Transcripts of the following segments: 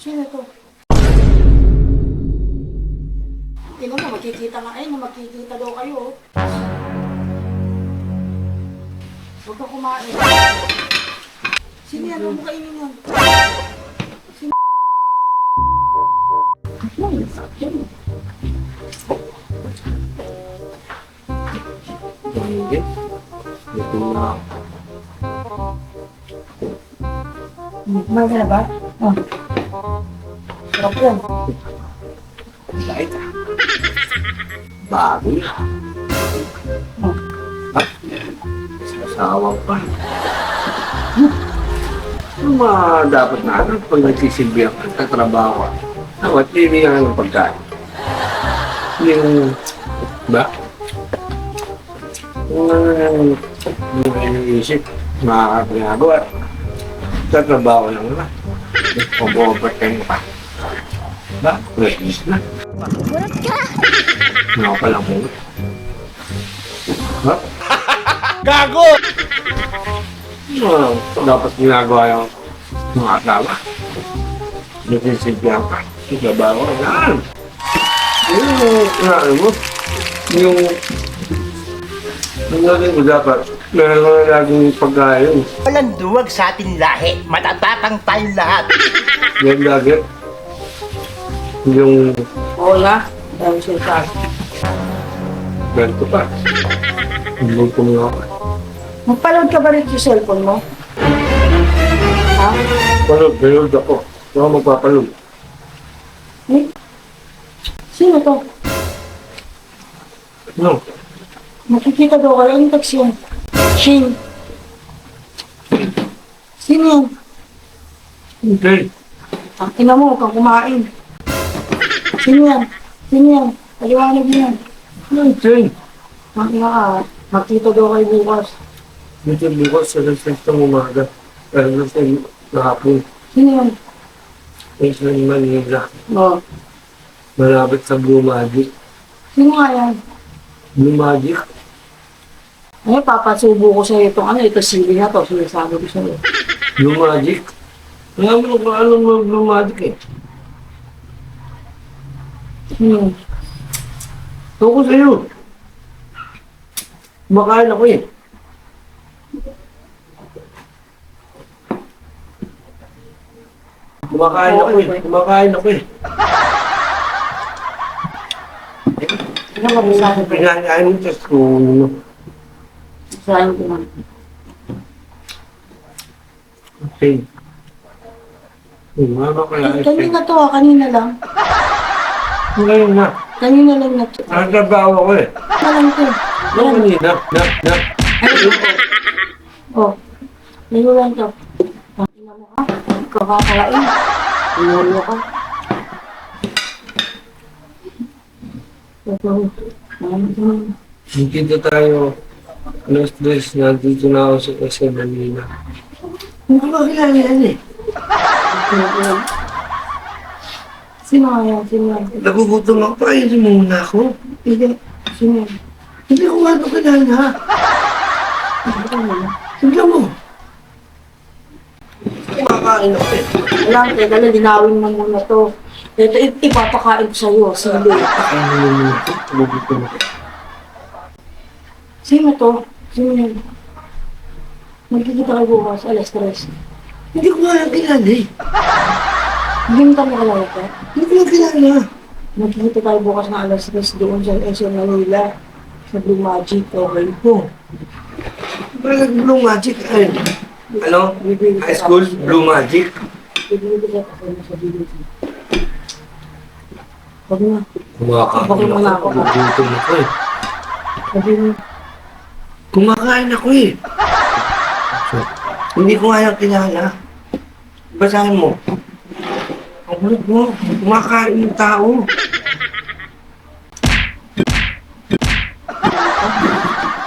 Sino to? Tingnan mo, magkikita nga na magkikita daw kayo. Huwag ka kumain. Sino yan? Huwag mo kainin yan. Sino? Tumigil. Ito na. Kumain ka na ba? Oh. Sarap yan. Kahit bago na. Oh. At sasawa pa. Ano mga dapat na ano pag nagsisilbi ang katrabaho? Dapat bibigyan ng pagkain. Yung, ba? Yung iniisip, makakagagawa. Katrabaho lang na. Mag-overtime pa. Ba? Practice na. Bulat ka! Ano ka lang mo? Ha? Gago! Dapat ginagawa yung mga asawa. Nagsisilbihan ka. Trabaho. Yan! Ano mo? Yung nangyari mo dapat, meron na laging pagkain. Walang duwag sa ating lahi. Matatatang tayong lahat. Yan lagi. Yung Oo na. Dahil siya sa ganito pa. Hindi ko mga magpaload ka ba rin sa cellphone mo? Ha? palod ako. Ako magpapalod. Eh? Sino to? No. Nakikita daw kayo. Anong text yan? Shane. Sino yan? Okay. Ang ina mo, huwag kang kumain. Sino yan? Sino yan? Paliwanag mo yan. Okay. Ang ina ka, magkita daw kayo bukas. Dito bukas sa resist ng umaga. Pero sa hapon. Sino yan? Sa Manila. Oo. Malapit sa Blue Magic. Sino nga yan? Blue Magic? Ay, papasubo ko sa'yo itong ito sili na to. Sinasabi ko sa'yo. Blue Magic? Alam mo kung alam mo Blue Magic eh. Hmm. Ito ko sa'yo. Kumakain ako eh. Kumakain ako eh. Kumakain ako eh. Ano ka ba sa'yo? Pinakain mo sa school. Sa'yo ko man. Okay. Umama ko lang. Kanina to kanina lang. Ngayon na. Kanina lang na to. Nagtrabaho ako eh. Ano lang to? Ano kanina? Na. Oh. Lino lang to. Ang ina mo ka. Kakakalain. Inulo ka. Ito. Nakikita tayo. Alas 3 nandito na ako sa Casa Manila. Hindi ko kilala yan eh. Sino nga yan? Sino yan? Nagugutom ako. Pakainin muna ako. Hindi. Sino yan? Hindi ko nga ito kilala. Tignan mo. Kumakain ako eh. Wala, teka lang, dinawin mo muna to. Ito, ipapakain ko sa'yo, sili. Pakainin mo muna ako. Nagugutom ako. Sino to? Sino yan? Magkikita kayo bukas, alas 3. Hindi ko nga yung kilala eh. Hindi mo kami kalala ka? Hindi ko yung kilala. Magkikita tayo bukas na alas 3 doon sa SM Manila. Sa Blue Magic, okay. Oh. Parang Blue Magic. Ay, ano? High school? Blue Magic? Bibigyan ko sa'yo sa video. Huwag na. Kumakain ako. Nagugutom ako eh. Sabi mo, Kumakain ako eh. Hindi ko nga yung kilala. Basahin mo. Ang ulit mo. Kumakain yung tao.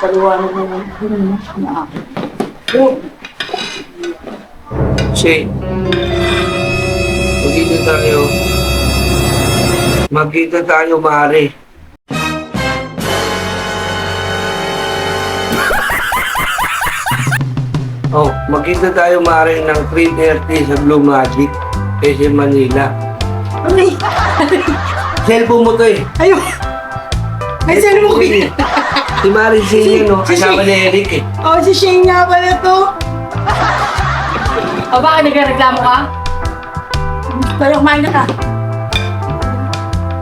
paliwanag mo na ako. Oh. Kasi, magkita tayo, Mare. Oh, magkita tayo, Mare, ng 3:30 sa Blue Magic. SM Manila. Ay, Cellphone mo to eh. ayun. Ay, saan mo Eh, si Marin Senior, no? Si Kasama Shane. ni Eric eh. Oh, si Shane nga pala to. O bakit nagreklamo ka? Pero kumain na ka.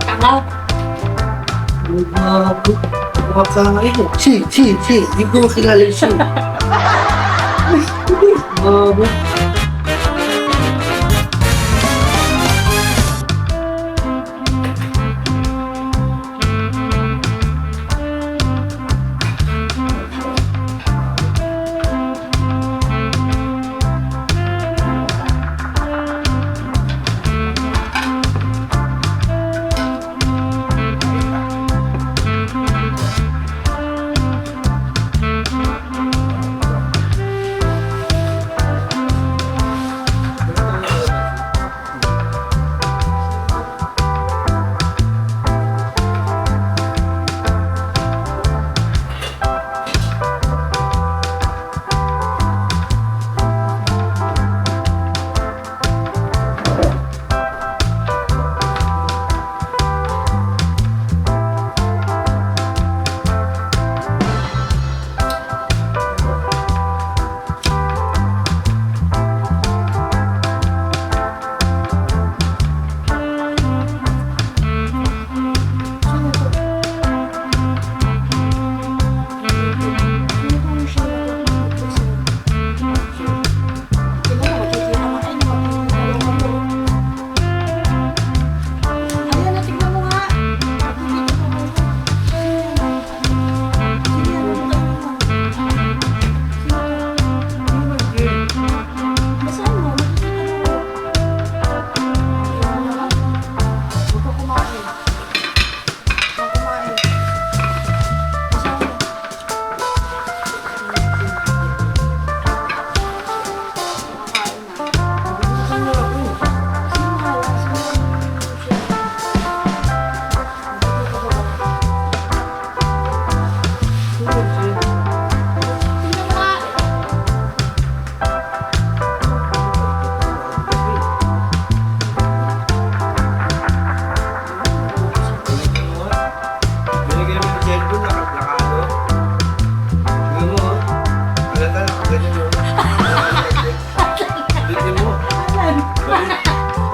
Tanga. Bago. Kumakain. Si. Di ko kilala si. Bago.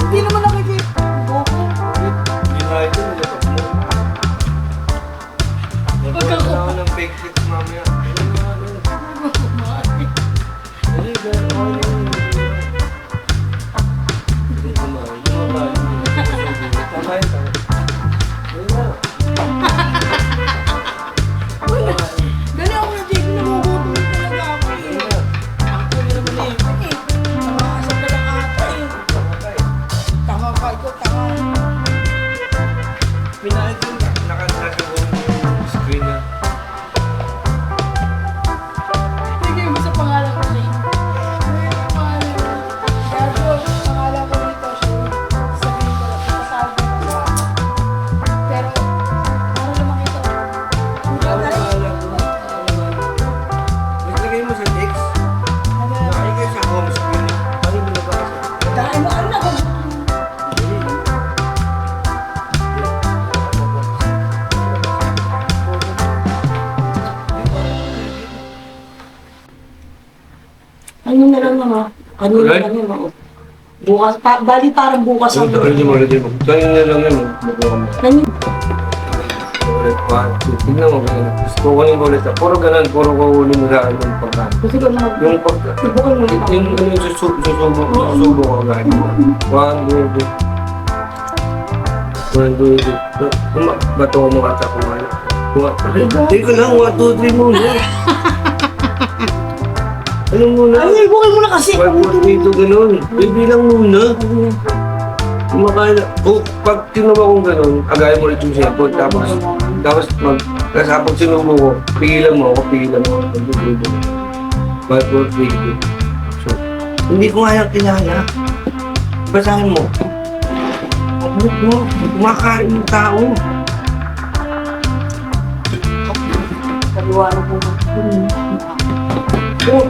Hindi naman nakikita. Boko. Ako ng fake tips mamaya. Dali ako na Jake, nagugutom talaga ako eh. Ako naman eh. Nakakasap ka lang ata eh. Tanga ka, ikaw tanga. Pinakita na. Nakasasa ko yung screen na. Sige mo sa pangalan ko, Shane. Ano yung pangalan ko? Gago, pangalan ko dito, Shane. Sabihin ko lang, sasabi ko sa pero, para lang makita ko. Alam ko. Naglagay mo sa text. Nakikita sa home screen. Ano mo nabasa? Dahil mo, ano ako? Ano na lang naman? Ano na Alright. lang naman? Bukas, bali parang bukas Ano ang mo ulit mo? Kanina na lang yun. Mukha mo. Ano? Ulit pa. Tignan mo ganun. Gusto ko kunin ko ulit. Puro ganun. Puro kukunin mo sa yung pagkain. Gusto ko na Yung pagkain. Subukan mo na. Yung susubo ko agad. 1, 2, 3. Bato mo kata kumain. Teka lang, 1, 2, 3 muna. Ano muna? Ay, bukay mo na kasi. 1, 4, 3, 2, ganun. Bibilang muna. Kumakain na. Oh, pag tinuba kong ganun, agayin mo ulit yung cellphone. Tapos pag sinubo ko, pigilan mo ako. 1, 4, 3, 2. So, hindi ko nga yung kilala. Basahin mo. Abot mo. Kumakain yung tao. Kaliwanag mo. Oh,